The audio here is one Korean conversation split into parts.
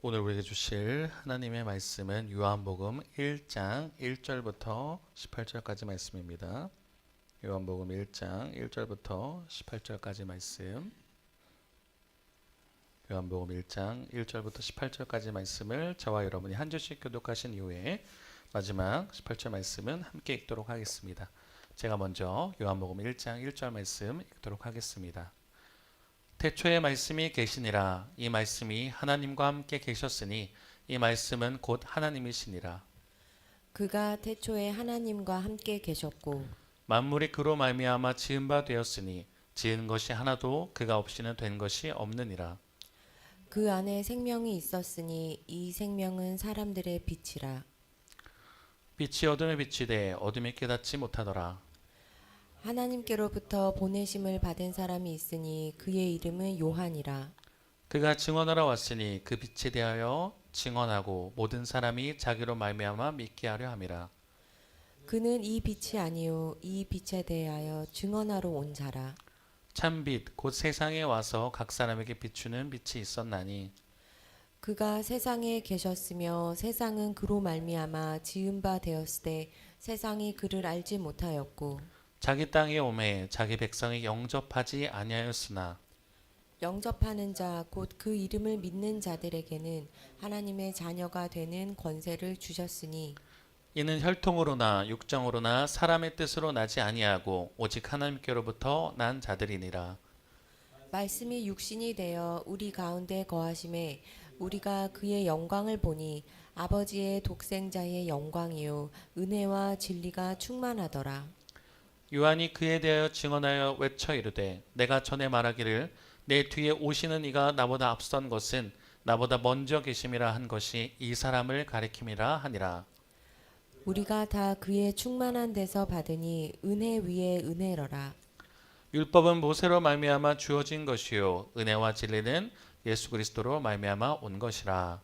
오늘 우리에게 주실 하나님의 말씀은 요한복음 1장 1절부터 18절까지 말씀입니다. 요한복음 1장 1절부터 18절까지 말씀. 요한복음 1장 1절부터 18절까지 말씀을 저와 여러분이 한 절씩 교독하신 이후에 마지막 18절 말씀은 함께 읽도록 하겠습니다. 제가 먼저 요한복음 1장 1절 말씀 읽도록 하겠습니다. 태초에 말씀이 계시니라. 이 말씀이 하나님과 함께 계셨으니 이 말씀은 곧 하나님이시니라. 그가 태초에 하나님과 함께 계셨고 만물이 그로 말미암아 지은 바 되었으니 지은 것이 하나도 그가 없이는 된 것이 없느니라. 그 안에 생명이 있었으니 이 생명은 사람들의 빛이라. 빛이 어둠에 비치되 어둠이 깨닫지 못하더라. 하나님께로부터 보내심을 받은 사람이 있으니 그의 이름은 요한이라. 그가 증언하러 왔으니 그 빛에 대하여 증언하고 모든 사람이 자기로 말미암아 믿게 하려 함이라. 그는 이 빛이 아니요 이 빛에 대하여 증언하러 온 자라. 참빛 곧 세상에 와서 각 사람에게 비추는 빛이 있었나니 그가 세상에 계셨으며 세상은 그로 말미암아 지은 바 되었을 때 세상이 그를 알지 못하였고 자기 땅에 오매 자기 백성이 영접하지 아니하였으나 영접하는 자 곧 그 이름을 믿는 자들에게는 하나님의 자녀가 되는 권세를 주셨으니 이는 혈통으로나 육정으로나 사람의 뜻으로 나지 아니하고 오직 하나님께로부터 난 자들이니라. 말씀이 육신이 되어 우리 가운데 거하심에 우리가 그의 영광을 보니 아버지의 독생자의 영광이요 은혜와 진리가 충만하더라. 요한이 그에 대하여 증언하여 외쳐 이르되 내가 전에 말하기를 내 뒤에 오시는 이가 나보다 앞선 것은 나보다 먼저 계심이라 한 것이 이 사람을 가리킴이라 하니라. 우리가 다 그의 충만한 데서 받으니 은혜 위에 은혜로라. 율법은 모세로 말미암아 주어진 것이요 은혜와 진리는 예수 그리스도로 말미암아 온 것이라.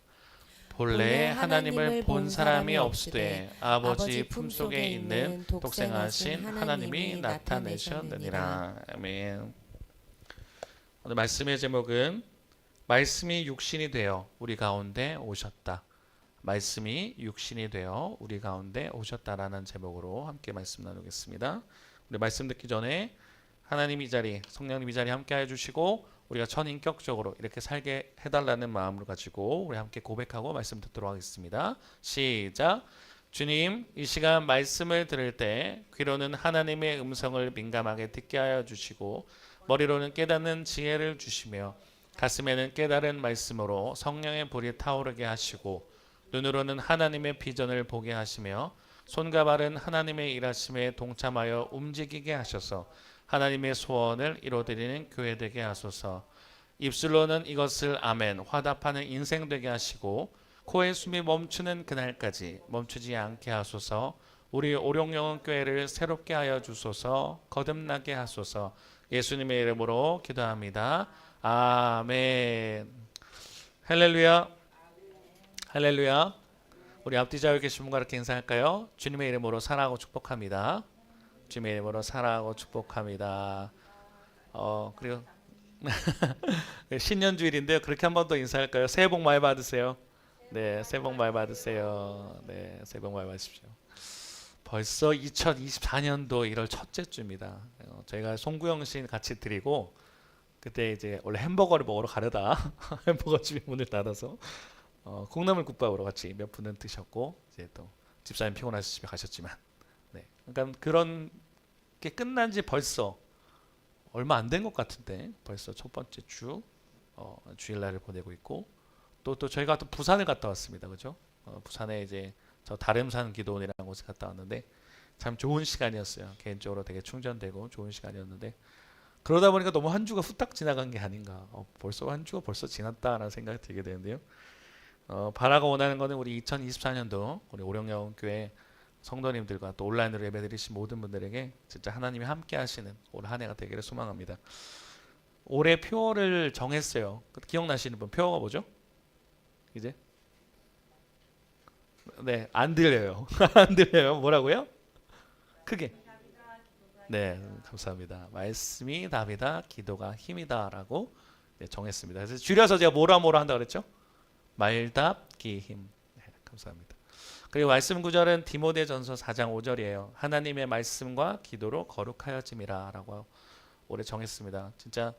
본래 하나님을 본 사람이 없으되 아버지 품속에 있는 독생하신 하나님이 나타내셨느니라. 아멘. 오늘 말씀의 제목은 말씀이 육신이 되어 우리 가운데 오셨다. 말씀이 육신이 되어 우리 가운데 오셨다라는 제목으로 함께 말씀 나누겠습니다. 우리 말씀 듣기 전에 하나님 이 자리, 성령님 이 자리 함께 해주시고 우리가 전인격적으로 이렇게 살게 해달라는 마음을 가지고 우리 함께 고백하고 말씀 듣도록 하겠습니다. 시작. 주님, 이 시간 말씀을 들을 때 귀로는 하나님의 음성을 민감하게 듣게 하여 주시고 머리로는 깨닫는 지혜를 주시며 가슴에는 깨달은 말씀으로 성령의 불이 타오르게 하시고 눈으로는 하나님의 비전을 보게 하시며 손과 발은 하나님의 일하심에 동참하여 움직이게 하셔서 하나님의 소원을 이루어드리는 교회 되게 하소서. 입술로는 이것을 아멘 화답하는 인생 되게 하시고 코의 숨이 멈추는 그날까지 멈추지 않게 하소서. 우리 오룡영은 교회를 새롭게 하여 주소서. 거듭나게 하소서. 예수님의 이름으로 기도합니다. 아멘. 할렐루야. 할렐루야. 우리 앞뒤 좌우에 계신 분과 이렇게 인사할까요? 주님의 이름으로 사랑하고 축복합니다. 주님의 이름으로 사랑하고 축복합니다. 그리고 신년주일인데요. 그렇게 한 번 더 인사할까요? 새해 복 많이 받으세요. 네, 새해 복 많이 받으세요. 네, 새해 복 많이 받으십시오. 벌써 2024년도 1월 첫째 주입니다. 저희가 송구영 씨 같이 드리고 그때 이제 원래 햄버거를 먹으러 가려다 햄버거 집이 문을 닫아서 콩나물 국밥으로 같이 몇 분은 드셨고 이제 또 집사님 피곤하셔서 집에 가셨지만 네. 그러니까 그런 게 끝난 지 벌써 얼마 안 된 것 같은데 벌써 첫 번째 주 주일날을 보내고 있고 또 저희가 또 부산을 갔다 왔습니다. 그죠? 부산에 이제 저 다름산 기도원이라는 곳에 갔다 왔는데 참 좋은 시간이었어요. 개인적으로 되게 충전되고 좋은 시간이었는데 그러다 보니까 너무 한 주가 후딱 지나간 게 아닌가. 벌써 한 주가 벌써 지났다라는 생각이 들게 되는데요. 바라고 원하는 거는 우리 2024년도 우리 오령여운교회 성도님들과 또 온라인으로 예배드리신 모든 분들에게 진짜 하나님이 함께 하시는 올 한 해가 되기를 소망합니다. 올해 표어를 정했어요. 기억나시는 분 표어가 뭐죠? 이제? 네, 안 들려요. 안 들려요. 뭐라고요? 크게. 네, 감사합니다. 말씀이 답이다, 기도가 힘이다라고 네, 정했습니다. 그래서 줄여서 제가 뭐라 한다고 그랬죠? 말답기 힘. 네, 감사합니다. 그리고 말씀 구절은 디모데전서 4장 5절이에요. 하나님의 말씀과 기도로 거룩하여짐이라 라고 올해 정했습니다. 진짜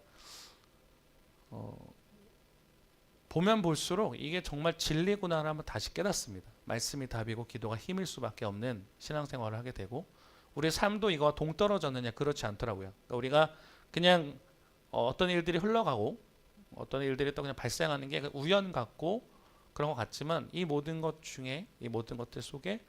보면 볼수록 이게 정말 진리구나를 한번 다시 깨닫습니다. 말씀이 답이고 기도가 힘일 수밖에 없는 신앙생활을 하게 되고 우리의 삶도 이거와 동떨어졌느냐 그렇지 않더라고요. 그러니까 우리가 그냥 어떤 일들이 흘러가고 어떤 일들이 또 그냥 발생하는 게 우연 같고 그런 것 같지만 이 모든 것 중에 이 모든 것들 속에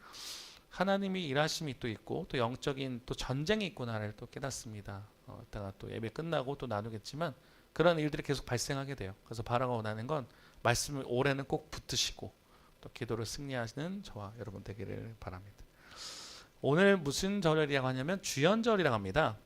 하나님이 일하심이 또 있고 또 영적인 또 전쟁이 있구나를 또 깨닫습니다. 이따가 또 예배 끝나고 또 나누겠지만 그런 일들이 계속 발생하게 돼요. 그래서 바라고 원하는 건 말씀을 올해는 꼭 붙드시고 또 기도를 승리하시는 저와 여러분 되기를 바랍니다. 오늘 무슨 절이라고 하냐면 주연절이라고 합니다.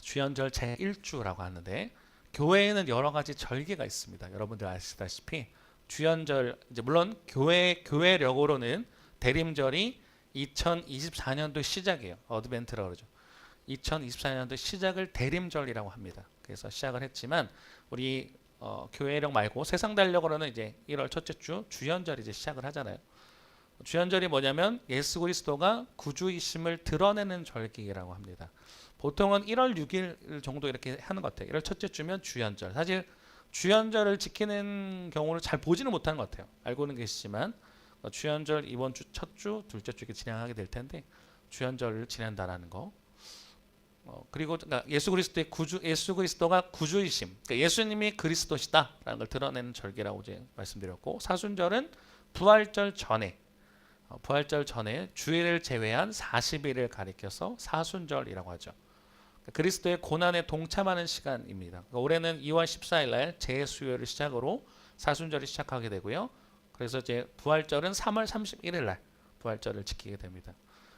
주연절 제1주라고 하는데 교회에는 여러 가지 절기가 있습니다. 여러분들 아시다시피 주연절 이제 물론 교회력으로는 대림절이 2024년도 시작이에요. 어드벤트라고 그러죠. 2024년도 시작을 대림절이라고 합니다. 그래서 시작을 했지만 우리 교회력 말고 세상 달력으로는 이제 1월 첫째 주 주연절이 이제 시작을 하잖아요. 주연절이 뭐냐면 예수 그리스도가 구주이심을 드러내는 절기라고 합니다. 보통은 1월 6일 정도 이렇게 하는 것 같아요. 1월 첫째 주면 주연절. 사실 주연절을 지키는 경우를 잘 보지는 못하는 것 같아요. 알고는 계시지만 주연절 이번 주 첫 주, 둘째 주 이렇게 진행하게 될 텐데 주연절을 지낸다라는 거. 그리고 그러니까 예수 그리스도가 구주이심, 그러니까 예수님이 그리스도시다라는 걸 드러내는 절기라고 이제 말씀드렸고 사순절은 부활절 전에 주일을 제외한 40일을 가리켜서 사순절이라고 하죠. 그리스도의 고난에 동참하는 시간입니다. 그러니까 올해는 2월 14일 날 재수요일을 시작으로 사순절이 시작하게 되고요. 그래서 이제 부활절은 3월 31일 날 부활절을 지키게 됩니다.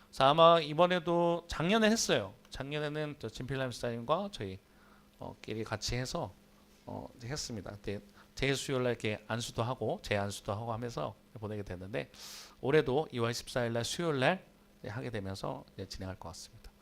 그래서 아마 이번에도 작년에 했어요. 작년에는 진필람 목사님과 저희 끼리 같이 해서 했습니다. 그때 재수요일 날 이렇게 안수도 하고 재안수도 하고 하면서 보내게 됐는데 올해도 2월 14일 날 수요일 날 하게 되면서 진행할 것 같습니다.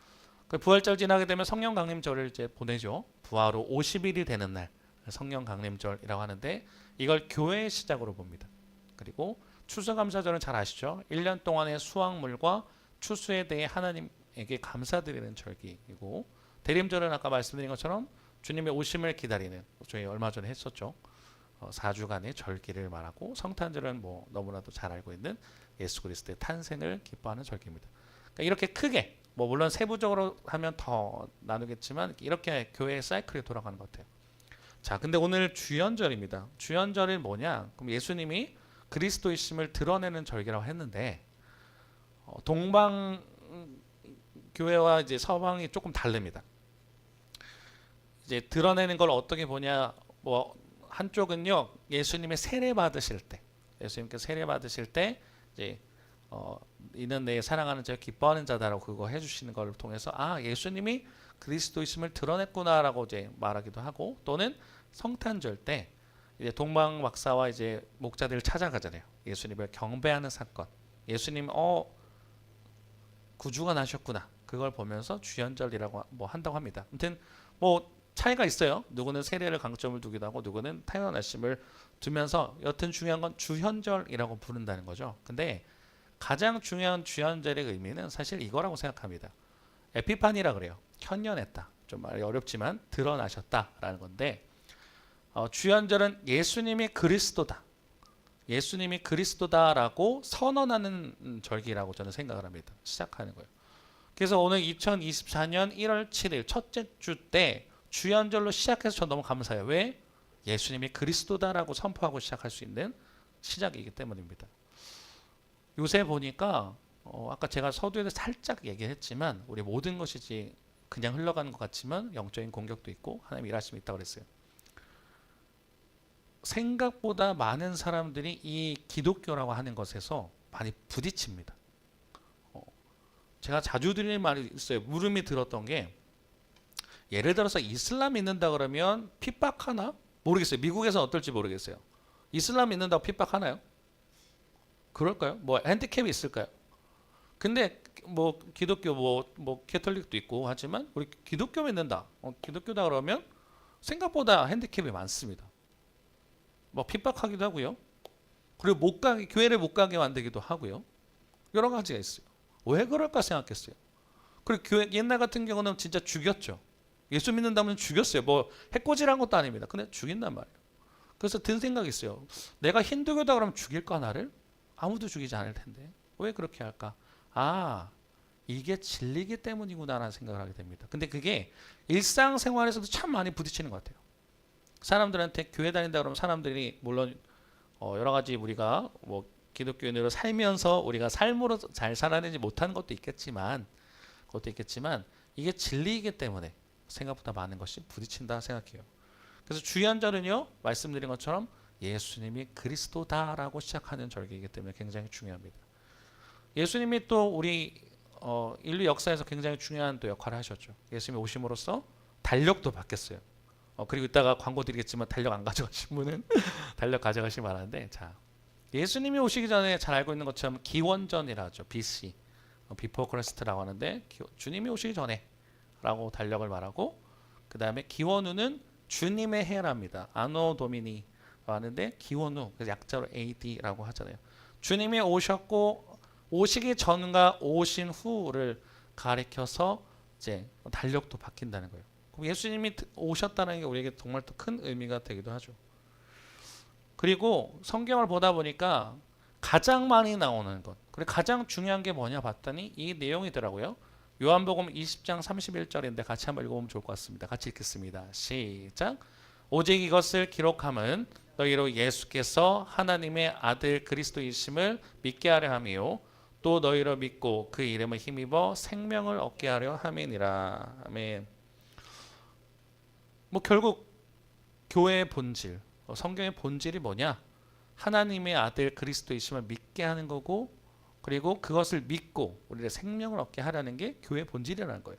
그 부활절 지나게 되면 성령 강림절을 이제 보내죠. 부활 후 50일이 되는 날 성령 강림절이라고 하는데 이걸 교회의 시작으로 봅니다. 그리고 추수감사절은 잘 아시죠? 1년 동안의 수확물과 추수에 대해 하나님에게 감사드리는 절기이고 대림절은 아까 말씀드린 것처럼 주님의 오심을 기다리는 저희 얼마 전에 했었죠. 4주간의 절기를 말하고 성탄절은 뭐 너무나도 잘 알고 있는 예수 그리스도의 탄생을 기뻐하는 절기입니다. 그러니까 이렇게 크게 뭐 물론 세부적으로 하면 더 나누겠지만 이렇게 교회의 사이클이 돌아가는 것 같아요. 자, 근데 오늘 주연절입니다. 주연절이 뭐냐? 그럼 예수님이 그리스도이심을 드러내는 절기라고 했는데 동방 교회와 이제 서방이 조금 다릅니다. 이제 드러내는 걸 어떻게 보냐? 뭐 한쪽은요 예수님의 세례 받으실 때, 예수님께서 세례 받으실 때 이제 이는 내 사랑하는 자 기뻐하는 자다라고 그거 해주시는 걸 통해서 아 예수님이 그리스도이심을 드러냈구나라고 이제 말하기도 하고 또는 성탄절 때 이제 동방 박사와 이제 목자들을 찾아가잖아요. 예수님을 경배하는 사건, 예수님 구주가 나셨구나 그걸 보면서 주연절이라고 뭐 한다고 합니다. 아무튼 뭐 차이가 있어요. 누구는 세례를 강점을 두기도 하고 누구는 태어나심을 두면서 여튼 중요한 건 주현절이라고 부른다는 거죠. 근데 가장 중요한 주현절의 의미는 사실 이거라고 생각합니다. 에피파니라 그래요. 현현했다. 좀 말이 어렵지만 드러나셨다라는 건데 주현절은 예수님이 그리스도다. 예수님이 그리스도다라고 선언하는 절기라고 저는 생각을 합니다. 시작하는 거예요. 그래서 오늘 2024년 1월 7일 첫째 주 때 주연절로 시작해서 저 너무 감사해요. 왜? 예수님이 그리스도다라고 선포하고 시작할 수 있는 시작이기 때문입니다. 요새 보니까 아까 제가 서두에서 살짝 얘기했지만 우리 모든 것이지 그냥 흘러가는 것 같지만 영적인 공격도 있고 하나님 일하심이 있다고 그랬어요. 생각보다 많은 사람들이 이 기독교라고 하는 것에서 많이 부딪힙니다. 제가 자주 드리는 말이 있어요. 물음이 들었던 게 예를 들어서 이슬람 믿는다 그러면 핍박하나? 모르겠어요. 미국에서 어떨지 모르겠어요. 이슬람 믿는다고 핍박하나요? 그럴까요? 뭐 핸디캡이 있을까요? 근데 뭐 기독교 뭐 캐톨릭도 있고 하지만 우리 기독교 믿는다. 기독교다 그러면 생각보다 핸디캡이 많습니다. 뭐 핍박하기도 하고요. 그리고 못 가게, 교회를 못 가게 만들기도 하고요. 여러 가지가 있어요. 왜 그럴까 생각했어요. 그리고 교회 옛날 같은 경우는 진짜 죽였죠. 예수 믿는다면 죽였어요. 뭐 해코지란 것도 아닙니다. 근데 죽인단 말이에요. 그래서 든 생각이 있어요. 내가 힌두교다 그러면 죽일까 나를? 아무도 죽이지 않을 텐데 왜 그렇게 할까? 아, 이게 진리기 때문이구나라는 생각을 하게 됩니다. 근데 그게 일상생활에서도 참 많이 부딪히는 것 같아요. 사람들한테 교회 다닌다 그러면 사람들이 물론 여러 가지 우리가 뭐 기독교인으로 살면서 우리가 삶으로 잘 살아내지 못한 것도 있겠지만 이게 진리이기 때문에 생각보다 많은 것이 부딪힌다 생각해요. 그래서 주의한 절은요, 말씀드린 것처럼 예수님이 그리스도다라고 시작하는 절기이기 때문에 굉장히 중요합니다. 예수님이 또 우리 인류 역사에서 굉장히 중요한 또 역할을 하셨죠. 예수님이 오심으로써 달력도 바뀌었어요. 그리고 이따가 광고 드리겠지만 달력 안 가져가신 분은 달력 가져가시기 바라는데, 자, 예수님이 오시기 전에 잘 알고 있는 것처럼 기원전이라 하죠. BC, Before Christ라고 하는데 주님이 오시기 전에라고 달력을 말하고, 그 다음에 기원후는 주님의 해랍니다. 아노 도미니 하는데 기원후, 그래서 약자로 AD라고 하잖아요. 주님이 오셨고 오시기 전과 오신 후를 가리켜서 이제 달력도 바뀐다는 거예요. 그럼 예수님이 오셨다는 게 우리에게 정말 또 큰 의미가 되기도 하죠. 그리고 성경을 보다 보니까 가장 많이 나오는 것, 그리고 가장 중요한 게 뭐냐 봤더니 이 내용이더라고요. 요한복음 20장 31절인데 같이 한번 읽어보면 좋을 것 같습니다. 같이 읽겠습니다. 시작. 오직 이것을 기록함은 너희로 예수께서 하나님의 아들 그리스도이심을 믿게 하려 함이요 또 너희로 믿고 그 이름을 힘입어 생명을 얻게 하려 함이니라. 아멘. 뭐 결국 교회의 본질, 성경의 본질이 뭐냐? 하나님의 아들 그리스도이심을 믿게 하는 거고, 그리고 그것을 믿고 우리의 생명을 얻게 하라는 게 교회의 본질이라는 거예요.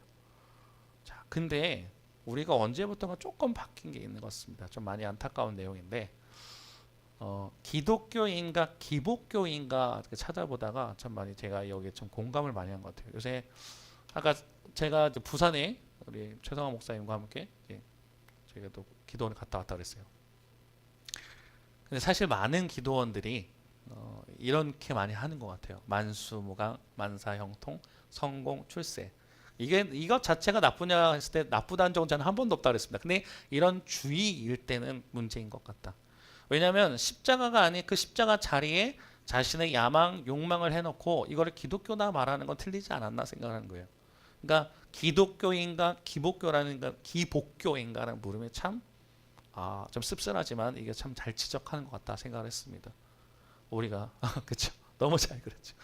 자, 근데 우리가 언제부턴가 조금 바뀐 게 있는 것 같습니다. 좀 많이 안타까운 내용인데, 기독교인가 기복교인가 찾아보다가 참 많이 제가 여기에 좀 공감을 많이 한 것 같아요. 요새 아까 제가 부산에 우리 최성화 목사님과 함께 저희가 또 기도원을 갔다 왔다 그랬어요. 근데 사실 많은 기도원들이 이렇게 많이 하는 것 같아요. 만수무강, 만사형통, 성공, 출세. 이것 자체가 나쁘냐 했을 때 나쁘다는 적은 저는 한 번도 없다 그랬습니다. 근데 이런 주의일 때는 문제인 것 같다. 왜냐하면 십자가가 아닌 그 십자가 자리에 자신의 야망, 욕망을 해놓고 이거를 기독교다 말하는 건 틀리지 않았나 생각하는 거예요. 그러니까 기독교인가 기복교인가라는 물음에 참 좀 씁쓸하지만 이게 참 잘 지적하는 것 같다 생각을 했습니다. 우리가 그렇죠. 너무 잘 그랬죠.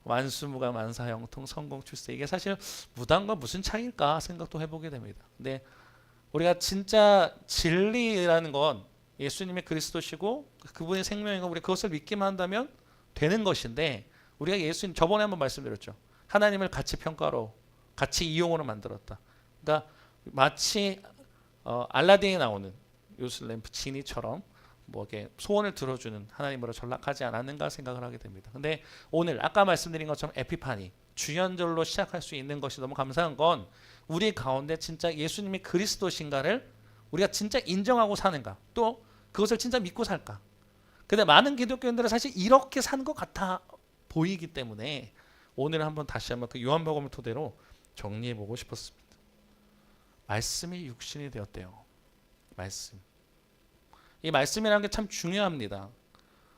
만수무강, 만사형통, 성공, 출세, 이게 사실 무당과 무슨 차이일까 생각도 해보게 됩니다. 근데 우리가 진짜 진리라는 건 예수님이 그리스도시고 그분의 생명이고 우리 그것을 믿기만 한다면 되는 것인데, 우리가 예수님 저번에 한번 말씀드렸죠. 하나님을 가치 평가로, 가치 이용으로 만들었다. 그러니까 마치 알라딘에 나오는 요술램프 지니처럼 뭐 이렇게 소원을 들어주는 하나님으로 전락하지 않았는가 생각을 하게 됩니다. 근데 오늘 아까 말씀드린 것처럼 에피파니, 주연절로 시작할 수 있는 것이 너무 감사한 건 우리 가운데 진짜 예수님이 그리스도신가를 우리가 진짜 인정하고 사는가, 또 그것을 진짜 믿고 살까. 근데 많은 기독교인들은 사실 이렇게 산 것 같아 보이기 때문에 오늘 다시 한번 그 요한복음을 토대로 정리해보고 싶었습니다. 말씀이 육신이 되었대요. 말씀. 이 말씀이라는 게 참 중요합니다.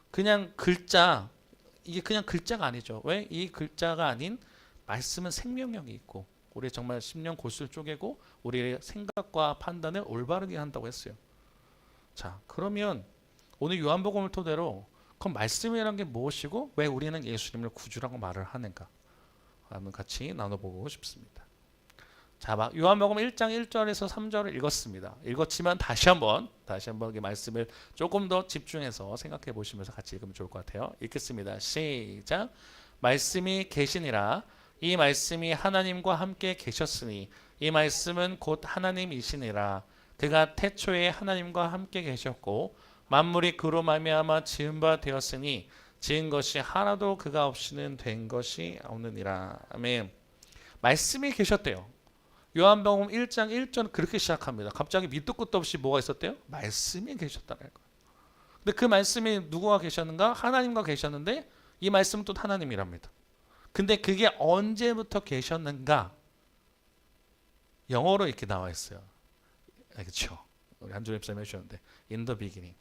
그냥 글자, 이게 그냥 글자가 아니죠. 왜? 이 글자가 아닌 말씀은 생명력이 있고 우리 정말 심령 골수를 쪼개고 우리의 생각과 판단을 올바르게 한다고 했어요. 자, 그러면 오늘 요한복음을 토대로 그 말씀이라는 게 무엇이고 왜 우리는 예수님을 구주라고 말을 하는가 한번 같이 나눠보고 싶습니다. 자, 요한복음 1장 1절에서 3절을 읽었습니다. 읽었지만 다시 한번 이 말씀을 조금 더 집중해서 생각해 보시면서 같이 읽으면 좋을 것 같아요. 읽겠습니다. 시작. 말씀이 계시니라. 이 말씀이 하나님과 함께 계셨으니 이 말씀은 곧 하나님이시니라. 그가 태초에 하나님과 함께 계셨고 만물이 그로 말미암아 지은 바 되었으니 지은 것이 하나도 그가 없이는 된 것이 없느니라. 아멘. 말씀이 계셨대요. 요한복음 1장 1절 그렇게 시작합니다. 갑자기 밑도 끝도 없이 뭐가 있었대요? 말씀이 계셨다는 거예요. 근데 그 말씀이 누구와 계셨는가? 하나님과 계셨는데 이 말씀은 또 하나님이랍니다. 근데 그게 언제부터 계셨는가? 영어로 이렇게 나와 있어요. 그렇죠? 우리 한준엽 쌤 해주셨는데 In the beginning.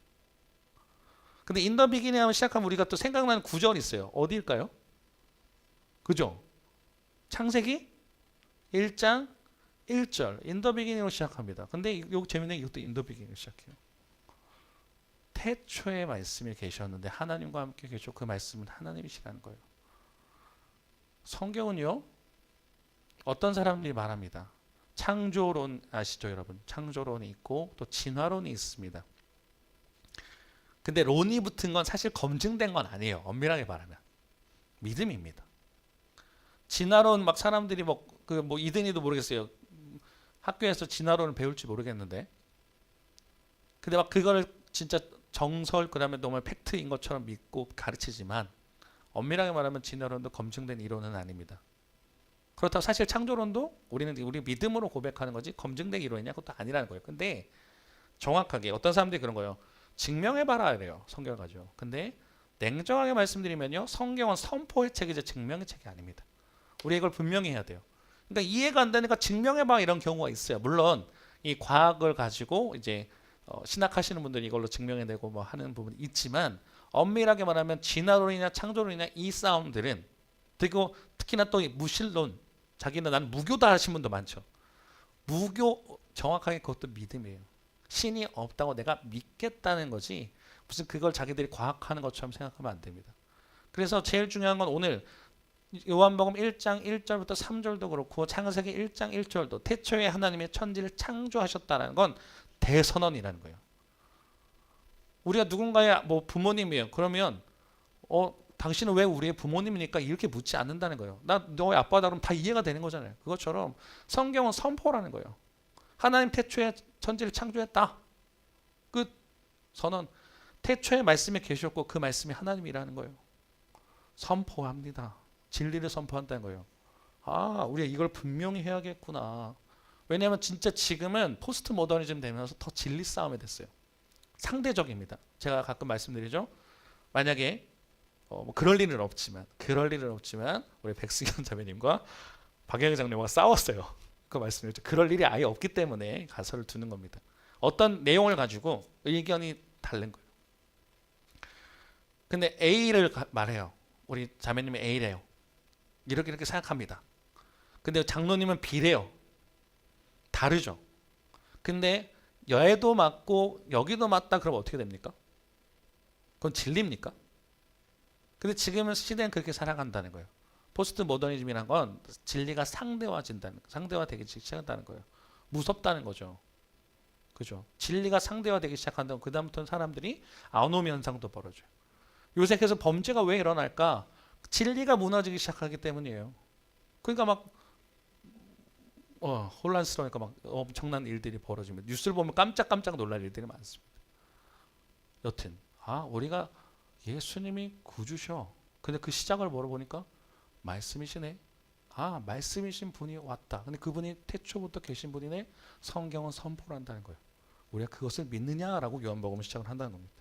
근데 In the beginning 하면 시작하면 우리가 또 생각나는 구절이 있어요. 어디일까요? 그죠? 창세기 1장 1절 In the beginning으로 시작합니다. 근데 요 재밌는 게 이것도 In the beginning으로 시작해요. 태초에 말씀이 계셨는데 하나님과 함께 계셨고 그 말씀은 하나님이시라는 거예요. 성경은요. 어떤 사람들이 말합니다. 창조론 아시죠 여러분? 창조론이 있고 또 진화론이 있습니다. 근데 론이 붙은 건 사실 검증된 건 아니에요. 엄밀하게 말하면. 믿음입니다. 진화론 막 사람들이 뭐 이든이도 모르겠어요. 학교에서 진화론을 배울지 모르겠는데. 근데 막 그거를 진짜 정설 그다음에 너무 팩트인 것처럼 믿고 가르치지만 엄밀하게 말하면 진화론도 검증된 이론은 아닙니다. 그렇다고 사실 창조론도 우리 믿음으로 고백하는 거지 검증된 이론이냐 그것도 아니라는 거예요. 근데 정확하게 어떤 사람들이 그런 거예요. 증명해봐라 이래요. 성경을 가지고. 근데 냉정하게 말씀드리면요. 성경은 선포의 책이지 증명의 책이 아닙니다. 우리 이걸 분명히 해야 돼요. 그러니까 이해가 안 되니까 증명해봐 이런 경우가 있어요. 물론 이 과학을 가지고 이제 신학하시는 분들이 이걸로 증명해내고 뭐 하는 부분이 있지만 엄밀하게 말하면 진화론이나 창조론이나 이 싸움들은 그리고 특히나 또 무신론 자기는 난 무교다 하신 분도 많죠. 무교 정확하게 그것도 믿음이에요. 신이 없다고 내가 믿겠다는 거지 무슨 그걸 자기들이 과학하는 것처럼 생각하면 안 됩니다. 그래서 제일 중요한 건 오늘 요한복음 1장 1절부터 3절도 그렇고 창세기 1장 1절도 태초에 하나님의 천지를 창조하셨다는 건 대선언이라는 거예요. 우리가 누군가의 뭐 부모님이에요. 그러면 당신은 왜 우리의 부모님이니까 이렇게 묻지 않는다는 거예요. 나 너의 아빠다 그러면 다 이해가 되는 거잖아요. 그것처럼 성경은 선포라는 거예요. 하나님 태초에 천지를 창조했다. 끝. 선언. 태초에 말씀이 계셨고 그 말씀이 하나님이라는 거예요. 선포합니다. 진리를 선포한다는 거예요. 아, 우리가 이걸 분명히 해야겠구나. 왜냐하면 진짜 지금은 포스트 모더니즘 되면서 더 진리 싸움이 됐어요. 상대적입니다. 제가 가끔 말씀드리죠. 만약에 뭐 그럴 일은 없지만 우리 백승현 자매님과 박영희 장로가 싸웠어요. 그 말씀드렸죠. 그럴 일이 아예 없기 때문에 가설을 두는 겁니다. 어떤 내용을 가지고 의견이 다른 거예요. 근데 A를 말해요. 우리 자매님이 A래요. 이렇게 생각합니다. 근데 장로님은 B래요. 다르죠. 근데 여기도 맞고 여기도 맞다 그러면 어떻게 됩니까? 그건 진리입니까? 근데 지금은 시대는 그렇게 살아간다는 거예요. 포스트 모더니즘이란 건 진리가 상대화되기 시작한다는 거예요. 무섭다는 거죠. 그죠? 진리가 상대화되기 시작한다면 그 다음부터는 사람들이 아노미 현상도 벌어져요. 요새 그래서 범죄가 왜 일어날까? 진리가 무너지기 시작하기 때문이에요. 그러니까 막 혼란스러우니까 막 엄청난 일들이 벌어지면 뉴스를 보면 깜짝깜짝 놀랄 일들이 많습니다. 여튼 우리가 예수님이 구주셔. 근데 그 시작을 물어보니까 말씀이시네. 말씀이신 분이 왔다. 근데 그분이 태초부터 계신 분이네. 성경은 선포를 한다는 거예요. 우리가 그것을 믿느냐라고 요한복음을 시작을 한다는 겁니다.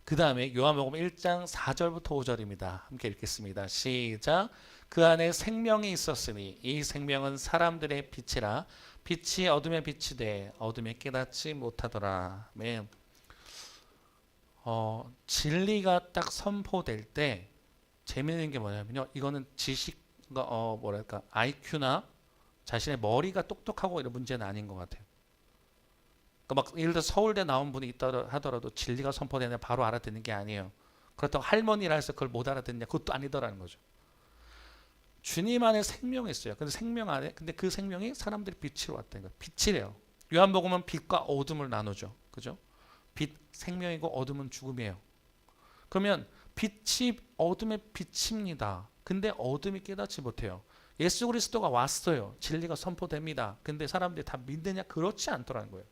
그 다음에 요한복음 1장 4절부터 5절입니다. 함께 읽겠습니다. 시작. 그 안에 생명이 있었으니 이 생명은 사람들의 빛이라 빛이 어둠에 빛이 돼 어둠에 깨닫지 못하더라. 아멘. 진리가 딱 선포될 때 재미있는 게 뭐냐면요. 이거는 지식과 IQ나 자신의 머리가 똑똑하고 이런 문제는 아닌 것 같아요. 그러니까 막 예를 들어 서울대 나온 분이 있다 하더라도 진리가 선포되냐 바로 알아듣는 게 아니에요. 그렇다고 할머니라 해서 그걸 못 알아듣냐 그것도 아니더라는 거죠. 주님 안에 생명이 있어요. 근데 그 생명이 사람들이 빛으로 왔다는 거예요. 빛이래요. 요한복음은 빛과 어둠을 나누죠. 그죠? 빛 생명이고 어둠은 죽음이에요. 그러면 빛이 어둠의 빛입니다. 근데 어둠이 깨닫지 못해요. 예수 그리스도가 왔어요. 진리가 선포됩니다. 근데 사람들이 다 믿느냐? 그렇지 않더라는 거예요.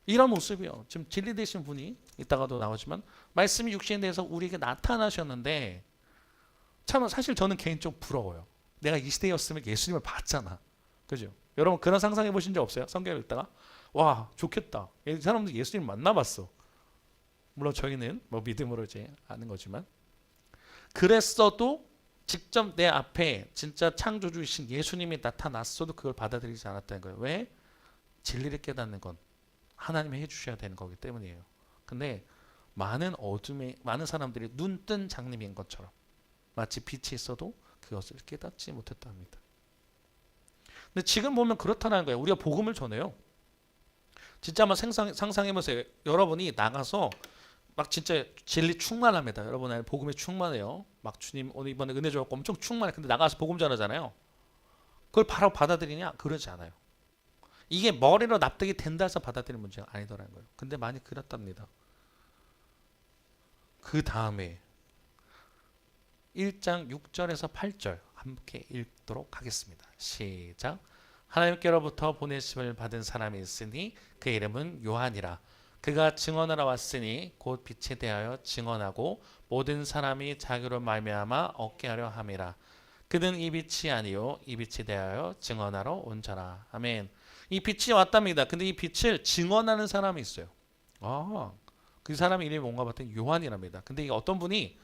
이런 모습이요. 지금 진리 되신 분이 이따가도 나오지만 말씀이 육신에 대해서 우리에게 나타나셨는데 참 사실 저는 개인적으로 부러워요. 내가 이 시대였으면 예수님을 봤잖아. 그죠? 여러분 그런 상상해 보신 적 없어요? 성경 읽다가 와 좋겠다. 이 사람들 예수님 만나봤어. 물론 저희는 뭐 믿음으로 이제 아는 거지만 그랬어도 직접 내 앞에 진짜 창조주이신 예수님이 나타났어도 그걸 받아들이지 않았다는 거예요. 왜? 진리를 깨닫는 건 하나님이 해주셔야 되는 거기 때문이에요. 근데 많은 어둠에 많은 사람들이 눈뜬 장님인 것처럼 마치 빛이 있어도 그것을 깨닫지 못했답니다. 근데 지금 보면 그렇다는 거예요. 우리가 복음을 전해요. 진짜 한번 상상해보세요. 여러분이 나가서 막 진짜 진리 충만합니다. 여러분 안에 복음에 충만해요. 막 주님 오늘 이번에 은혜 줘갖고 엄청 충만해. 근데 나가서 복음 전하잖아요. 그걸 바로 받아들이냐? 그러지 않아요. 이게 머리로 납득이 된다 해서 받아들이는 문제가 아니더라는 거예요. 근데 많이 그렇답니다. 그 다음에 1장 6절에서 8절 함께 읽도록 하겠습니다. 시작. 하나님께로부터 보내심을 받은 사람이 있으니 그 이름은 요한이라. 그가 증언하러 왔으니 곧 빛에 대하여 증언하고 모든 사람이 자기로 말미암아 얻게 하려 함이라. 그는 이 빛이 아니요 이 빛에 대하여 증언하러 온 자라. 아멘. 이 빛이 왔답니다. 근데 이 빛을 증언하는 사람이 있어요. 그 사람 이름이 뭔가 봤더니 요한이랍니다. 근데 이게 어떤 분이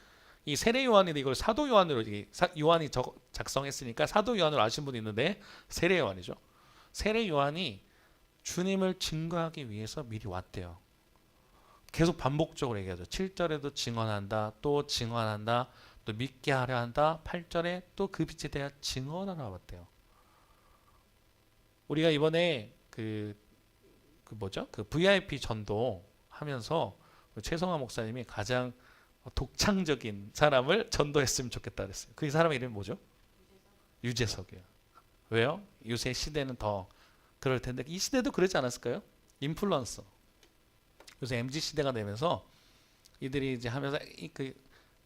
이 세례 요한인데 이걸 사도 요한으로 요한이 작성했으니까 사도 요한으로 아신 분이 있는데 세례 요한이죠. 세례 요한이 주님을 증거하기 위해서 미리 왔대요. 계속 반복적으로 얘기하죠. 7절에도 증언한다, 또 증언한다, 또 믿게 하려 한다. 8절에 또 그 빛에 대한 증언하러 왔대요. 우리가 이번에 그 뭐죠? 그 VIP 전도 하면서 최성화 목사님이 가장 독창적인 사람을 전도했으면 좋겠다 그랬어요. 그 사람 이름이 뭐죠? 유재석이에요. 왜요? 요새 시대는 더 그럴 텐데 이 시대도 그러지 않았을까요? 인플루언서. 요새 MZ 시대가 되면서 이들이 이제 하면서 그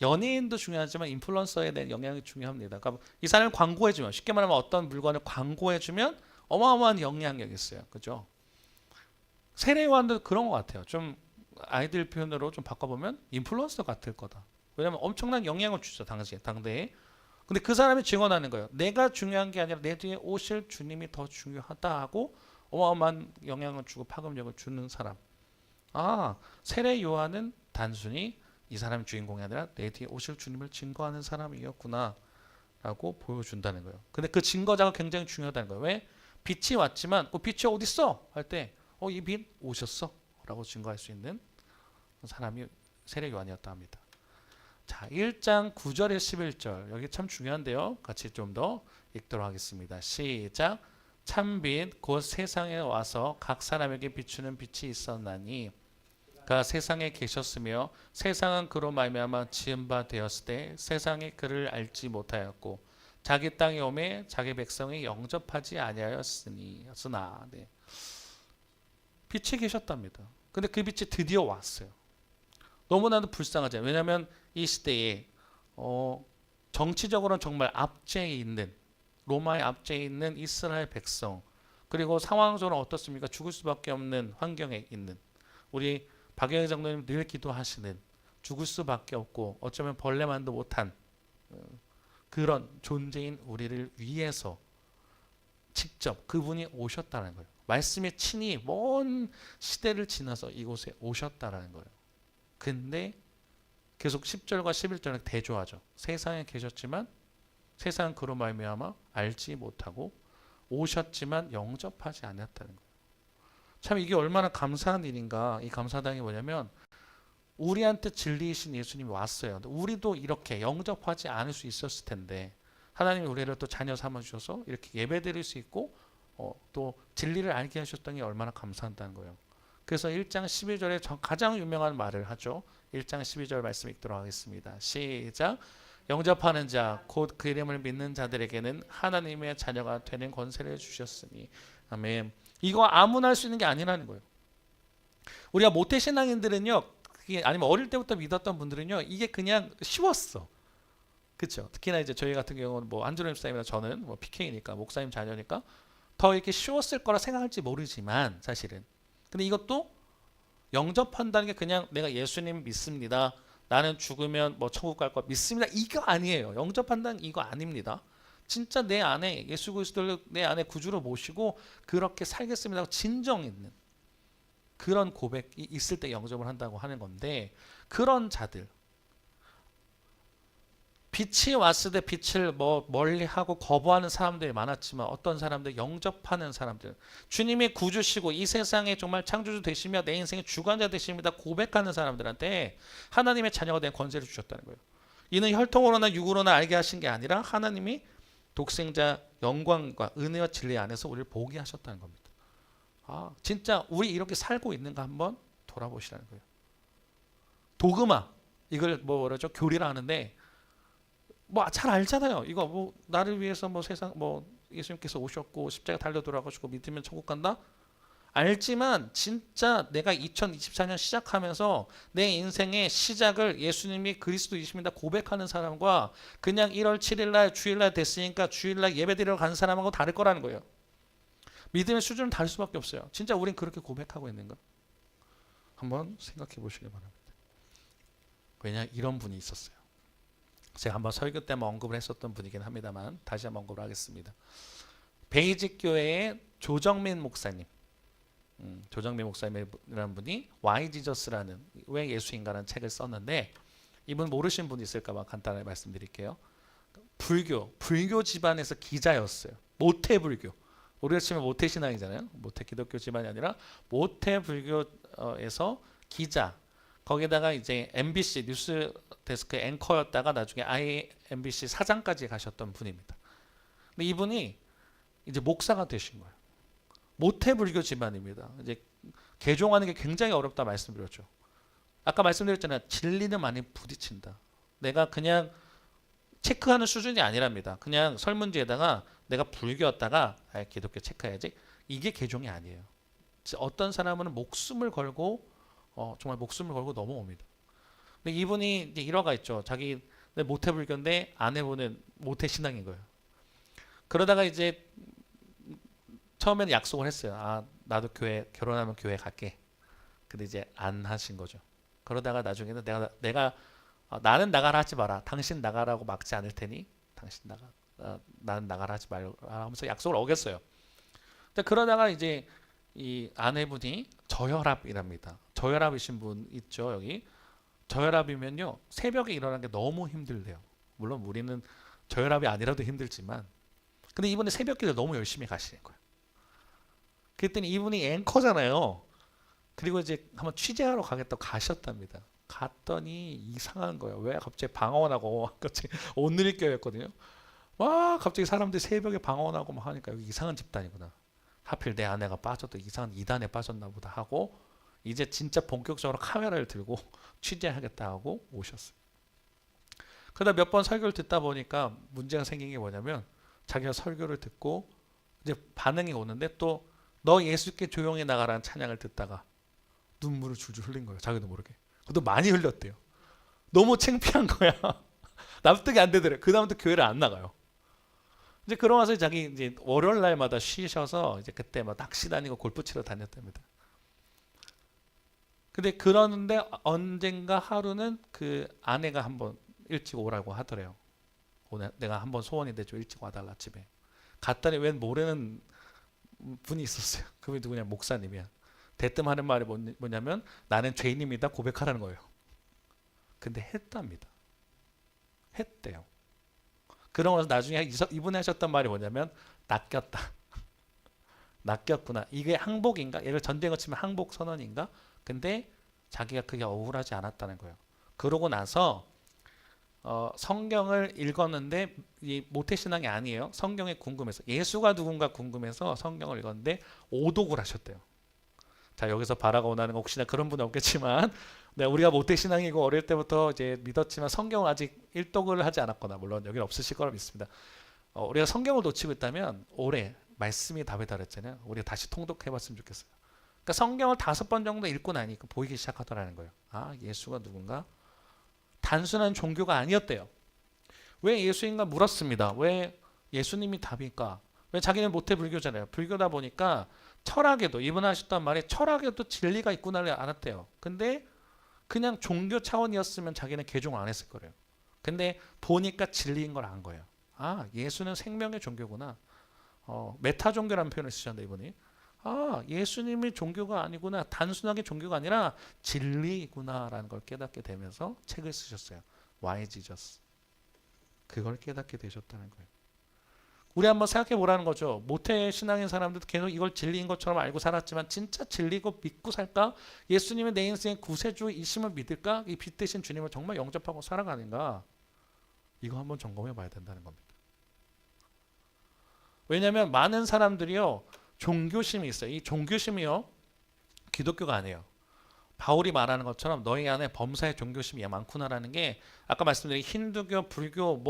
연예인도 중요하지만 인플루언서에 대한 영향이 중요합니다. 그러니까 이 사람을 광고해주면 쉽게 말하면 어떤 물건을 광고해주면 어마어마한 영향력이 있어요. 그죠? 세례요한도 그런 것 같아요. 좀 아이들 표현으로 좀 바꿔보면 인플루언서 같을 거다. 왜냐하면 엄청난 영향을 주죠. 당대에. 근데 그 사람이 증언하는 거예요. 내가 중요한 게 아니라 내 뒤에 오실 주님이 더 중요하다 하고 어마어마한 영향을 주고 파급력을 주는 사람. 세례 요한은 단순히 이 사람이 주인공이 아니라 내 뒤에 오실 주님을 증거하는 사람이었구나 라고 보여준다는 거예요. 근데 그 증거자가 굉장히 중요하다는 거예요. 왜? 빛이 왔지만 빛이 어디 있어? 할 때 이 빛 오셨어? 라고 증거할 수 있는 사람이 세례 요한이었다 합니다. 자, 1장 9절에 11절 여기 참 중요한데요. 같이 좀 더 읽도록 하겠습니다. 시작. 참빛 곧 세상에 와서 각 사람에게 비추는 빛이 있었나니 그가 세상에 계셨으며 세상은 그로 말미암아 지은 바 되었을 때 세상이 그를 알지 못하였고 자기 땅에 오매 자기 백성이 영접하지 아니하였으나 네. 빛이 계셨답니다. 근데 그 빛이 드디어 왔어요. 너무나도 불쌍하죠. 왜냐하면 이 시대에 정치적으로는 정말 압제에 있는 로마의 압제에 있는 이스라엘 백성 그리고 상황적으로 어떻습니까? 죽을 수밖에 없는 환경에 있는 우리 박영희 장로님 늘 기도하시는 죽을 수밖에 없고 어쩌면 벌레만도 못한 그런 존재인 우리를 위해서 직접 그분이 오셨다는 거예요. 말씀이 친히 먼 시대를 지나서 이곳에 오셨다는 거예요. 근데 계속 10절과 11절은 대조하죠. 세상에 계셨지만 세상은 그로 말미암아 알지 못하고 오셨지만 영접하지 않았다는 거예요. 참 이게 얼마나 감사한 일인가. 이 감사당이 뭐냐면 우리한테 진리이신 예수님이 왔어요. 우리도 이렇게 영접하지 않을 수 있었을 텐데 하나님이 우리를 또 자녀 삼아주셔서 이렇게 예배드릴 수 있고 또 진리를 알게 하셨다는 게 얼마나 감사하다는 거예요. 그래서 1장 12절에 가장 유명한 말을 하죠. 1장 12절 말씀 읽도록 하겠습니다. 시작. 영접하는 자 곧 그 이름을 믿는 자들에게는 하나님의 자녀가 되는 권세를 주셨으니 아멘. 이거 아무나 할 수 있는 게 아니라는 거예요. 우리가 모태신앙인들은요, 아니면 어릴 때부터 믿었던 분들은요, 이게 그냥 쉬웠어. 그렇죠. 특히나 이제 저희 같은 경우는 뭐 한준호 목사님이나 저는 뭐 PK니까 목사님 자녀니까 더 이렇게 쉬웠을 거라 생각할지 모르지만 사실은. 근데 이것도 영접한다는 게 그냥 내가 예수님 믿습니다. 나는 죽으면 뭐 천국 갈 거 믿습니다. 이거 아니에요. 영접한다는 이거 아닙니다. 진짜 내 안에 예수 그리스도를 내 안에 구주로 모시고 그렇게 살겠습니다 하고 진정 있는 그런 고백이 있을 때 영접을 한다고 하는 건데, 그런 자들, 빛이 왔을 때 빛을 멀리하고 거부하는 사람들이 많았지만, 어떤 사람들 영접하는 사람들, 주님이 구주시고 이 세상에 정말 창조주 되시며 내 인생의 주관자 되십니다 고백하는 사람들한테 하나님의 자녀가 된 권세를 주셨다는 거예요. 이는 혈통으로나 육으로나 알게 하신 게 아니라 하나님이 독생자 영광과 은혜와 진리 안에서 우리를 보게 하셨다는 겁니다. 진짜 우리 이렇게 살고 있는가 한번 돌아보시라는 거예요. 도그마, 이걸 뭐라죠? 교리라 하는데, 잘 알잖아요. 이거 나를 위해서 세상 예수님께서 오셨고 십자가 달려 돌아가시고 믿으면 천국 간다. 알지만 진짜 내가 2024년 시작하면서 내 인생의 시작을 예수님이 그리스도이십니다 고백하는 사람과 그냥 1월 7일 날 주일날 됐으니까 주일날 예배드리러 가는 사람하고 다를 거라는 거예요. 믿음의 수준은 다를 수밖에 없어요. 진짜 우린 그렇게 고백하고 있는가? 한번 생각해 보시기 바랍니다. 왜냐, 이런 분이 있었어요. 제가 한번 설교 때만 언급을 했었던 분이긴 합니다만 다시 한번 언급을 하겠습니다. 베이직 교회의 조정민 목사님, 조정민 목사님이라는 분이 Why Jesus라는 왜 예수인가라는 책을 썼는데, 이분 모르신 분 있을까봐 간단하게 말씀드릴게요. 불교 집안에서 기자였어요. 모태 불교. 우리가 치면 모태 신앙이잖아요. 모태 기독교 집안이 아니라 모태 불교에서 기자. 거기다가 이제 MBC 뉴스 데스크 앵커였다가 나중에 MBC 사장까지 가셨던 분입니다. 근데 이분이 이제 목사가 되신 거예요. 모태 불교 집안입니다. 이제 개종하는 게 굉장히 어렵다 말씀드렸죠. 아까 말씀드렸잖아요. 진리는 많이 부딪힌다. 내가 그냥 체크하는 수준이 아니랍니다. 그냥 설문지에다가 내가 불교였다가 기독교 체크해야지. 이게 개종이 아니에요. 어떤 사람은 목숨을 걸고 정말 목숨을 걸고 넘어옵니다. 근데 이분이 이제 일화가 있죠. 자기 모태 불교인데 아내분은 모태 신앙인 거예요. 그러다가 이제 처음에는 약속을 했어요. 나도 결혼하면 교회 갈게. 근데 이제 안 하신 거죠. 그러다가 나중에는 나는 나가라 하지 마라. 당신 나가라고 막지 않을 테니 나는 나가라 하지 말라 하면서 약속을 어겼어요. 근데 그러다가 이제 이 아내분이 저혈압이랍니다. 저혈압이신 분 있죠, 여기. 저혈압이면요, 새벽에 일어나는 게 너무 힘들대요. 물론 우리는 저혈압이 아니라도 힘들지만, 근데 이분이 새벽기를 너무 열심히 가시는 거예요. 그랬더니 이분이 앵커잖아요. 그리고 이제 한번 취재하러 가겠다고 가셨답니다. 갔더니 이상한 거예요. 왜 갑자기 방언하고 갑자기 온누리교회였거든요. 갑자기 사람들이 새벽에 방언하고 막 하니까 여기 이상한 집단이구나. 하필 내 아내가 빠져도 이상한 이단에 빠졌나 보다 하고 이제 진짜 본격적으로 카메라를 들고 취재하겠다 하고 오셨어요. 그러다 몇 번 설교를 듣다 보니까 문제가 생긴 게 뭐냐면, 자기가 설교를 듣고 이제 반응이 오는데 또 너 예수께 조용히 나가라는 찬양을 듣다가 눈물을 줄줄 흘린 거예요. 자기도 모르게. 그것도 많이 흘렸대요. 너무 창피한 거야. 납득이 안 되더래요. 그 다음부터 교회를 안 나가요. 이제 그러고 나서 자기 이제 월요일 날마다 쉬셔서 이제 그때 막 낚시 다니고 골프 치러 다녔답니다. 근데 그러는데 언젠가 하루는 그 아내가 한번 일찍 오라고 하더래요. 오늘 내가 한번 소원인데 좀 일찍 와달라 집에. 갔더니 웬 모르는 분이 있었어요. 그분이 누구냐, 목사님이야. 대뜸 하는 말이 뭐냐면 나는 죄인입니다 고백하라는 거예요. 근데 했답니다. 했대요. 그러고 나서 나중에 이분이 하셨던 말이 뭐냐면 낚였다. 낚였구나. 이게 항복인가? 예를 전쟁을 치면 항복 선언인가? 근데 자기가 그게 억울하지 않았다는 거예요. 그러고 나서 성경을 읽었는데 이 모태신앙이 아니에요. 성경에 궁금해서, 예수가 누군가 궁금해서 성경을 읽었는데 오독을 하셨대요. 자, 여기서 바라가 원하는 거 혹시나 그런 분은 없겠지만, 우리가 모태신앙이고 어릴 때부터 이제 믿었지만 성경을 아직 일독을 하지 않았거나, 물론 여기는 없으실 거라 믿습니다. 우리가 성경을 놓치고 있다면 올해 말씀이 답이다 그랬잖아요. 우리가 다시 통독해봤으면 좋겠어요. 그러니까 성경을 5번 정도 읽고 나니까 보이기 시작하더라는 거예요. 예수가 누군가? 단순한 종교가 아니었대요. 왜 예수인가 물었습니다. 왜 예수님이 답일까? 왜 자기는 모태 불교잖아요. 불교다 보니까 철학에도, 이분 하셨단 말에 철학에도 진리가 있구나를 알았대요. 근데 그냥 종교 차원이었으면 자기는 개종 안 했을 거래요. 근데 보니까 진리인 걸 안 거예요. 예수는 생명의 종교구나. 메타 종교라는 표현을 쓰셨는데 이분이 예수님이 종교가 아니구나, 단순하게 종교가 아니라 진리구나라는 걸 깨닫게 되면서 책을 쓰셨어요. Why Jesus? 그걸 깨닫게 되셨다는 거예요. 우리 한번 생각해 보라는 거죠. 모태 신앙인 사람들도 계속 이걸 진리인 것처럼 알고 살았지만 진짜 진리고 믿고 살까? 예수님이 내 인생의 구세주이심을 믿을까? 이 빛 대신 주님을 정말 영접하고 살아가는가? 이거 한번 점검해 봐야 된다는 겁니다. 왜냐하면 많은 사람들이요, 종교심이 있어요. 이 종교심이요, 기독교가 아니에요. 바울이 말하는 것처럼 너희 안에 범사의 종교심이 많구나라는 게, 아까 말씀드린 힌두교, 불교,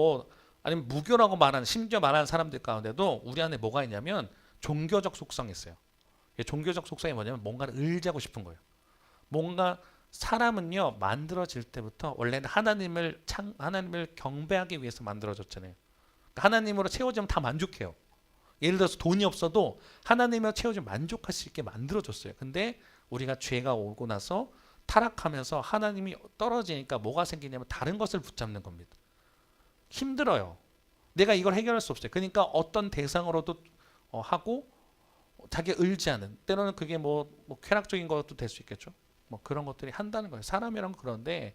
아니면 무교라고 말하는, 심지어 말하는 사람들 가운데도 우리 안에 뭐가 있냐면 종교적 속성이 있어요. 종교적 속성이 뭐냐면 뭔가를 의지하고 싶은 거예요. 뭔가 사람은요, 만들어질 때부터 원래는 하나님을 경배하기 위해서 만들어졌잖아요. 그러니까 하나님으로 채워지면 다 만족해요. 예를 들어서 돈이 없어도 하나님으로 채워지면 만족할 수 있게 만들어졌어요. 근데 우리가 죄가 오고 나서 타락하면서 하나님이 떨어지니까 뭐가 생기냐면 다른 것을 붙잡는 겁니다. 힘들어요. 내가 이걸 해결할 수 없어요. 그러니까 어떤 대상으로도 하고 자기 의지하는, 때로는 그게 뭐 쾌락적인 것도 될 수 있겠죠. 뭐 그런 것들이 한다는 거예요. 사람이란 그런데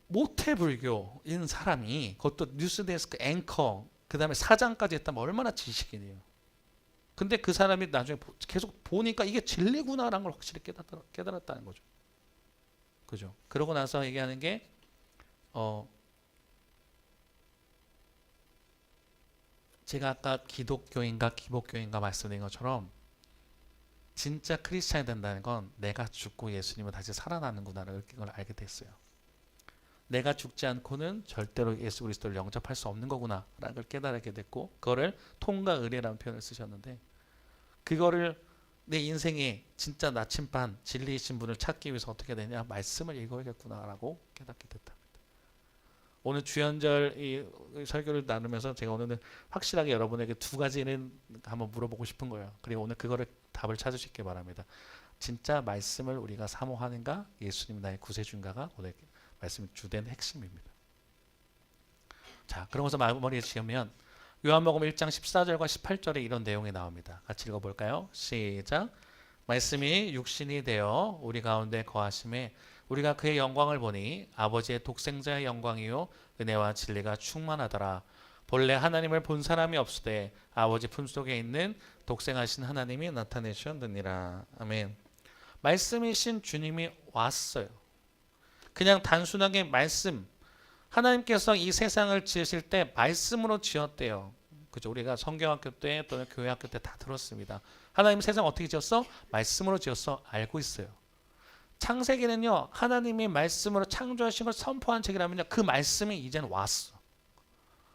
모태불교인 사람이, 그것도 뉴스데스크 앵커, 그 다음에 사장까지 했다면 얼마나 지식이네요. 근데 그 사람이 나중에 계속 보니까 이게 진리구나라는 걸 확실히 깨달았다는 거죠. 그죠? 그러고 나서 얘기하는 게 제가 아까 기독교인가 기복교인가 말씀드린 것처럼 진짜 크리스찬이 된다는 건 내가 죽고 예수님은 다시 살아나는구나를 걸 알게 됐어요. 내가 죽지 않고는 절대로 예수 그리스도를 영접할 수 없는 거구나라는 걸 깨달게 됐고, 그거를 통과 의례라는 표현을 쓰셨는데, 그거를 내 인생에 진짜 나침반 진리이신 분을 찾기 위해서 어떻게 되냐, 말씀을 읽어야겠구나라고 깨닫게 됐답니다. 오늘 주연절 이 설교를 나누면서 제가 오늘은 확실하게 여러분에게 두 가지는 한번 물어보고 싶은 거예요. 그리고 오늘 그거를 답을 찾을 수 있게 바랍니다. 진짜 말씀을 우리가 사모하는가, 예수님 나의 구세주인가가 오늘 말씀 주된 핵심입니다. 자, 그러고서 마무리에 지으면 요한복음 1장 14절과 18절에 이런 내용이 나옵니다. 같이 읽어볼까요? 시작. 말씀이 육신이 되어 우리 가운데 거하심에 우리가 그의 영광을 보니 아버지의 독생자의 영광이요 은혜와 진리가 충만하더라. 본래 하나님을 본 사람이 없으되 아버지 품속에 있는 독생하신 하나님이 나타내셨느니라. 아멘. 말씀이신 주님이 왔어요. 그냥 단순하게 말씀, 하나님께서 이 세상을 지으실 때 말씀으로 지었대요. 그죠? 우리가 성경학교 때 또는 교회학교 때 다 들었습니다. 하나님 세상 어떻게 지었어? 말씀으로 지었어. 알고 있어요. 창세기는요, 하나님이 말씀으로 창조하신 걸 선포한 책이라면요, 그 말씀이 이제는 왔어.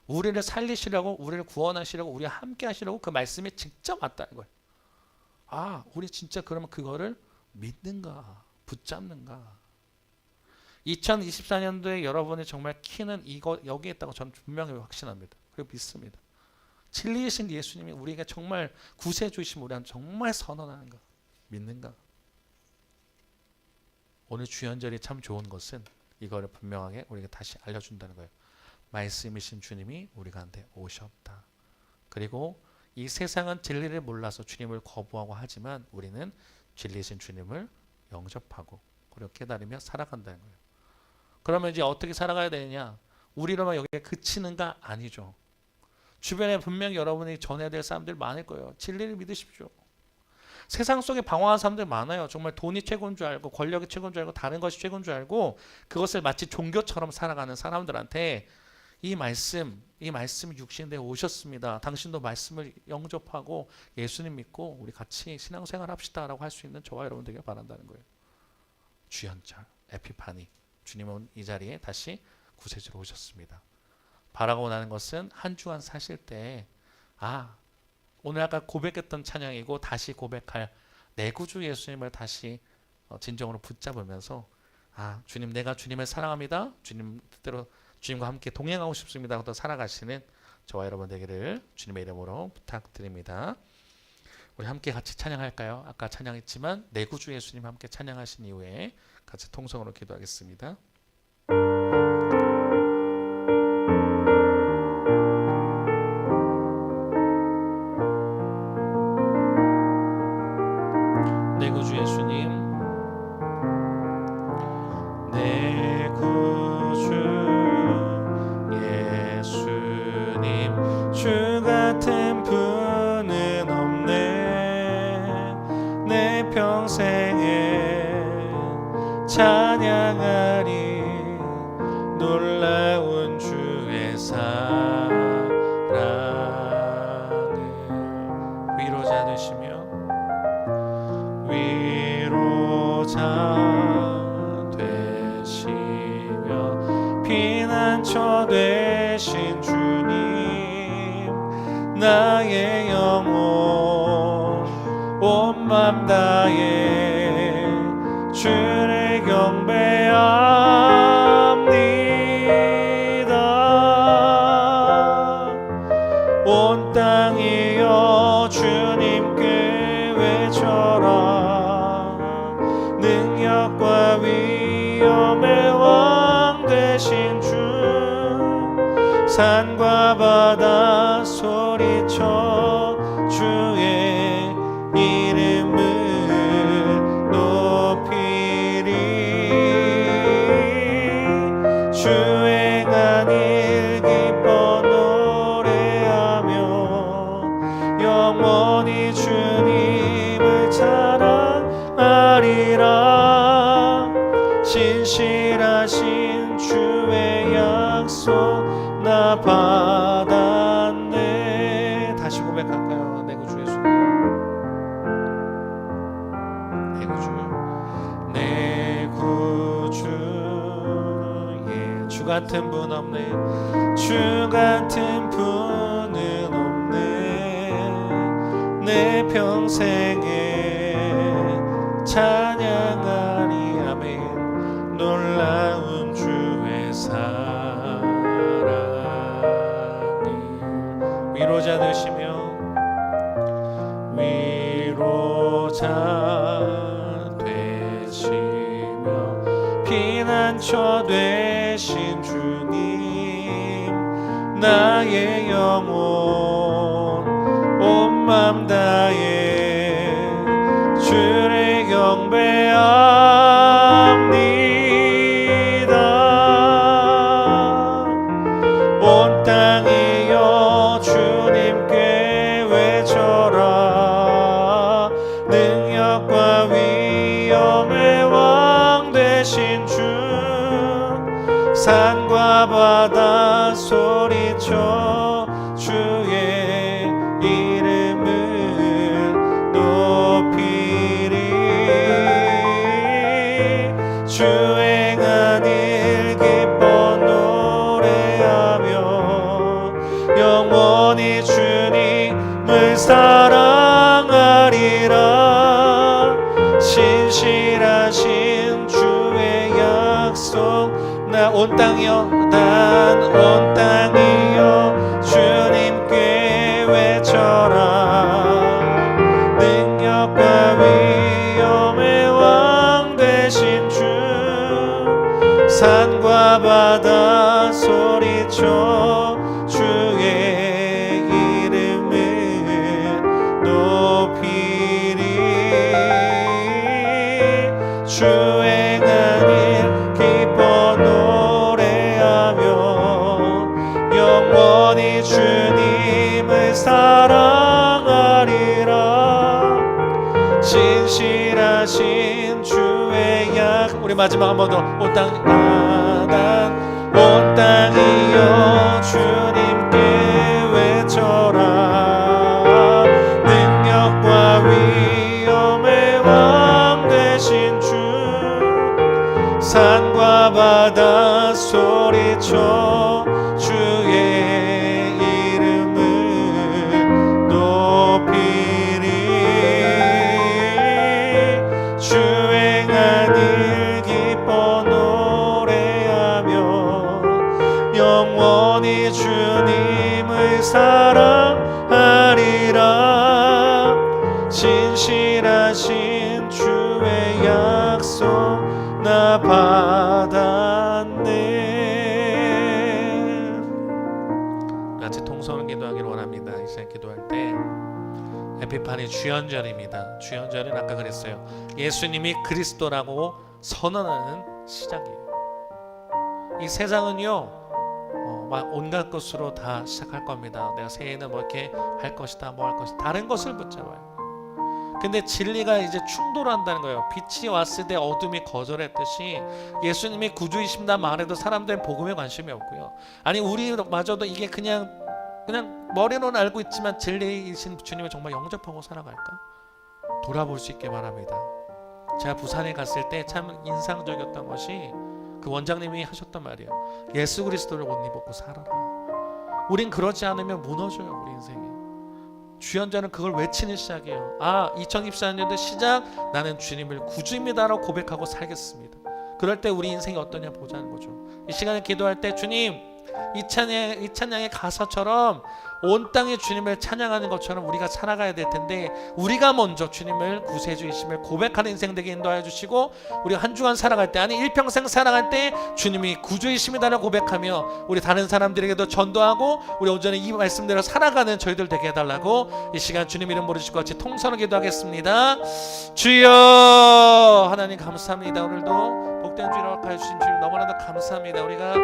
우리를 살리시려고, 우리를 구원하시려고, 우리와 함께 하시려고 그 말씀이 직접 왔다는 거예요. 우리 진짜 그러면 그거를 믿는가, 붙잡는가? 2024년도에 여러분이 정말 키는 이거 여기에 있다고 저는 분명히 확신합니다. 그리고 믿습니다. 진리이신 예수님이 우리에게 정말 구세주이신 우리한테 정말 선언하는가, 믿는가? 오늘 주연절이 참 좋은 것은 이거를 분명하게 우리에게 다시 알려준다는 거예요. 말씀이신 주님이 우리 가운데 오셨다. 그리고 이 세상은 진리를 몰라서 주님을 거부하고 하지만 우리는 진리이신 주님을 영접하고 그리고 깨달으며 살아간다는 거예요. 그러면 이제 어떻게 살아가야 되느냐? 우리로만 여기에 그치는가? 아니죠. 주변에 분명히 여러분이 전해야 될 사람들 많을 거예요. 진리를 믿으십시오. 세상 속에 방황하는 사람들 많아요. 정말 돈이 최고인 줄 알고 권력이 최고인 줄 알고 다른 것이 최고인 줄 알고 그것을 마치 종교처럼 살아가는 사람들한테 이 말씀이 육신에 오셨습니다. 당신도 말씀을 영접하고 예수님 믿고 우리 같이 신앙생활 합시다라고 할 수 있는 저와 여러분 되길 바란다는 거예요. 주연절, 에피파니, 주님은 이 자리에 다시 구세주로 오셨습니다. 바라고 나는 것은 한 주간 사실 때 오늘 아까 고백했던 찬양이고 다시 고백할 내 구주 예수님을 다시 진정으로 붙잡으면서 주님, 내가 주님을 사랑합니다. 주님 뜻대로 주님과 함께 동행하고 싶습니다. 또 살아가시는 저와 여러분 되기를 주님의 이름으로 부탁드립니다. 우리 함께 같이 찬양할까요? 아까 찬양했지만 내 구주 예수님 함께 찬양하신 이후에 같이 통성으로 기도하겠습니다. 평생에 찬양하리 놀라운 주의 사랑을. 위로자 되시며 피난처 되신 주님, 나의 영혼 온 맘 다해 주를 경배합니다. 온 땅이여 주님께 외쳐라. 능력과 위엄의 왕 되신 주, 산과 바다 소리쳐 주의 이름을 높이리. 주 행한 일 기뻐 노래하며 영원히 주님을 찬양하리라. 신실하신 주의 약속 나 받았네. 다시 고백할까요? 내 구주 예수, 내 구주, 내 구주. 예, 주 같은 분 없네. 주 같은 분은 없네. 내 평생에 찬양하리. 아멘. 놀라운 주의 사랑을. 위로자 되시며 피난처 되신 주님, 나의 영혼 온 맘 다해 주를 경배합니다. 온 땅이여 주님께 외쳐라. 능력과 위엄의 왕 되신 주, 산과 바다 소리쳐 주의 이름을 높이리. 주 행한 일 기뻐 노래하며 영원히 주님을 사랑하리라. 신실하신 주의 약속 나 온 땅이여, 난 온 땅이여 주님께 외쳐라. 능력과 위엄의 왕 되신 주, 산과 바다 소리쳐 주의 이름을 높이리. 주 행한 일 기뻐 노래하며 영원히 주님을 사랑하리라. 신실하신 주의 약. 우리 마지막 한 번 더. 온 땅이여 주님께 외쳐라. 능력과 위엄의 왕 되신 주, 산과 바다 소리쳐 주의 이름을 높이리. 주 행한 일 기뻐 노래하며 영원히 주님을 사랑하리라. 신실하신 주의 약속 나 받았네. 같이 통성을 기도하기를 원합니다. 이 시간 기도할 때 에피파니 주연절입니다. 주연절은 아까 그랬어요. 예수님이 그리스도라고 선언하는 시작이에요. 이 세상은요, 온갖 것으로 다 시작할 겁니다. 내가 새해에는 뭐 이렇게 할 것이다, 뭐 할 것이다, 다른 것을 붙잡아요. 근데 진리가 이제 충돌한다는 거예요. 빛이 왔을 때 어둠이 거절했듯이 예수님이 구주이십니다 말해도 사람들은 복음에 관심이 없고요. 아니 우리마저도 이게 그냥 머리로는 알고 있지만 진리이신 주님을 정말 영접하고 살아갈까? 돌아볼 수 있게 바랍니다. 제가 부산에 갔을 때 참 인상적이었던 것이 그 원장님이 하셨던 말이에요. 예수 그리스도를 옷 입고 살아라. 우린 그러지 않으면 무너져요. 우리 인생이. 주연자는 그걸 외치는 시작이에요. 2024년도 시작, 나는 주님을 구주입니다라고 고백하고 살겠습니다. 그럴 때 우리 인생이 어떠냐 보자는 거죠. 이 시간에 기도할 때 주님, 이 찬양의 가사처럼 온 땅에 주님을 찬양하는 것처럼 우리가 살아가야 될 텐데, 우리가 먼저 주님을 구세주이심을 고백하는 인생 되게 인도하여 주시고, 우리가 한 주간 살아갈 때, 아니 일평생 살아갈 때 주님이 구주이심이다라고 고백하며 우리 다른 사람들에게도 전도하고 우리 온전히 이 말씀대로 살아가는 저희들 되게 해달라고 이 시간 주님 이름 부르시고 같이 통성으로 기도하겠습니다. 주여 하나님 감사합니다. 오늘도 복된 주일 허락하여 주신 주님 너무나도 감사합니다. 우리가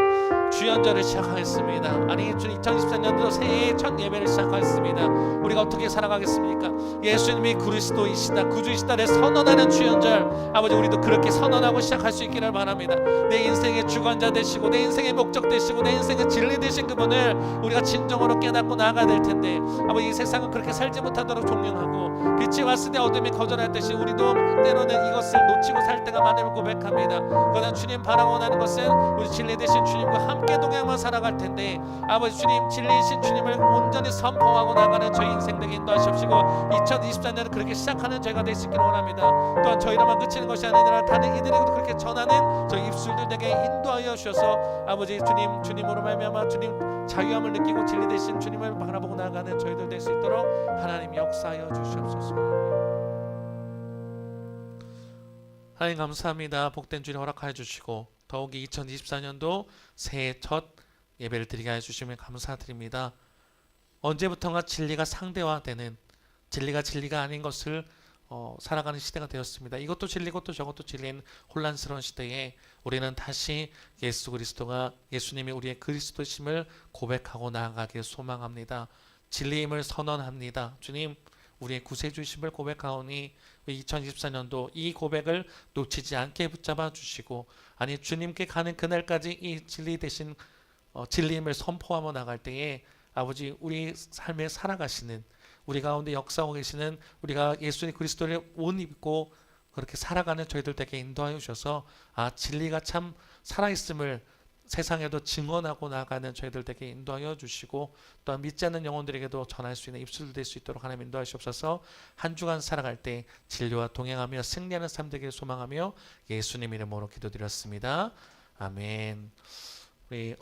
주연절을 시작하겠습니다. 아니 2024년도 새해 첫 예배를 시작하겠습니다. 우리가 어떻게 살아가겠습니까? 예수님이 그리스도이시다, 구주이시다를 선언하는 주연절, 아버지 우리도 그렇게 선언하고 시작할 수 있기를 바랍니다. 내 인생의 주관자 되시고 내 인생의 목적 되시고 내 인생의 진리 되신 그분을 우리가 진정으로 깨닫고 나아가야 될 텐데, 아버지 이 세상은 그렇게 살지 못하도록 종용하고 빛이 왔을 때 어둠이 거절할 듯이 우리도 때로는 이것을 놓치고 살 때가 많음을 고백합니다. 그러나 주님 바라고 원하는 것은 우리 진리 되신 주님과 함께 동행만 살아갈 텐데, 아버지 주님 진리이신 주님을 온전히 선포하고 나가는 저희 인생 되게 인도하시옵시고 2024년을 그렇게 시작하는 저희가 될 수 있기를 원합니다. 또한 저희로만 그치는 것이 아니라 다른 이들에게도 그렇게 전하는 저희 입술들 되게 인도하여 주셔서 아버지 주님으로 말미암아 주님 자유함을 느끼고 진리 되신 주님을 바라보고 나아가는 저희들 될 수 있도록 하나님 역사하여 주시옵소서. 하나님 감사합니다. 복된 주일 허락하여 주시고 더욱이 2024년도 새해 첫 예배를 드리게 해주시면 감사드립니다. 언제부턴가 진리가 상대화되는, 진리가 진리가 아닌 것을 살아가는 시대가 되었습니다. 이것도 진리고 또 저것도 진리인 혼란스러운 시대에 우리는 다시 예수님이 우리의 그리스도심을 고백하고 나아가길 소망합니다. 진리임을 선언합니다. 주님, 우리의 구세주심을 고백하오니 2024년도 이 고백을 놓치지 않게 붙잡아 주시고, 아니 주님께 가는 그날까지 이 진리 대신 진리임을 선포하며 나갈 때에 아버지 우리 삶에 살아가시는, 우리 가운데 역사하고 계시는, 우리가 예수님 그리스도를 옷 입고 그렇게 살아가는 저희들 되게 인도하여 주셔서 진리가 참 살아있음을 세상에도 증언하고 나가는 저희들 되게 인도하여 주시고, 또한 믿지 않는 영혼들에게도 전할 수 있는 입술들 될 수 있도록 하나님 인도하시옵소서. 한 주간 살아갈 때 진리와 동행하며 승리하는 삶 되기를 소망하며 예수님 이름으로 기도드렸습니다. 아멘. 우리